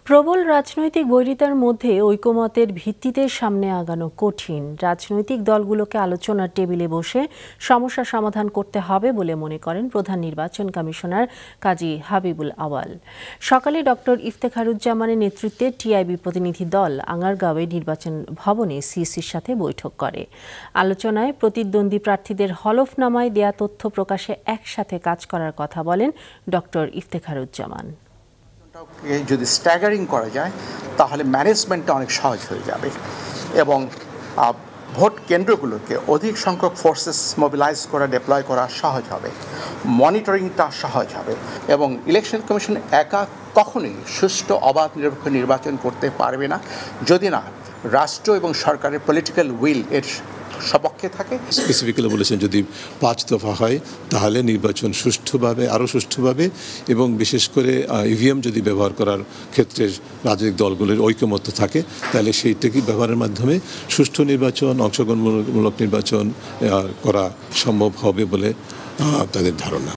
প্রবল রাজনৈতিক বৈরিতার মধ্যে ঐকমত্যের ভিত্তিতে সামনে আগানো কঠিন। রাজনৈতিক দলগুলোকে আলোচনার টেবিলে বসে সমস্যা সমাধান করতে হবে বলে মনে করেন প্রধান নির্বাচন কমিশনার কাজী হাবিবুল আওয়াল। সকালে ডক্টর ইফতেখারুজ্জামানের নেতৃত্বে টিআইবি প্রতিনিধি দল আঙ্গারগাঁওয়ে নির্বাচন ভবনে সিইসির সাথে বৈঠক করে। আলোচনায় প্রতিদ্বন্দ্বী প্রার্থীদের হলফনামায় দেয়া তথ্য প্রকাশে একসাথে কাজ করার কথা বলেন ডক্টর ইফতেখারুজ্জামান। যদি স্ট্যাগারিং করা যায় তাহলে ম্যানেজমেন্টটা অনেক সহজ হয়ে যাবে এবং ভোট কেন্দ্রগুলোকে অধিক সংখ্যক ফোর্সেস মোবিলাইজ করা, ডিপ্লয় করা সহজ হবে, মনিটরিংটা সহজ হবে এবং ইলেকশন কমিশন একা কখনোই সুষ্ঠু অবাধ নিরপেক্ষ নির্বাচন করতে পারবে না যদি না রাষ্ট্র এবং সরকারের পলিটিক্যাল উইল এর সপক্ষে থাকে। স্পেসিফিক্যালি বলেছেন যদি 5 দফা হয় তাহলে নির্বাচন সুষ্ঠুভাবে, আরও সুষ্ঠুভাবে এবং বিশেষ করে ইভিএম যদি ব্যবহার করার ক্ষেত্রে রাজনৈতিক দলগুলির ঐকমত্য থাকে তাহলে সেইটাকে ব্যবহারের মাধ্যমে সুষ্ঠু নির্বাচন, অংশগ্রহণমূলক নির্বাচন করা সম্ভব হবে বলে তাদের ধারণা।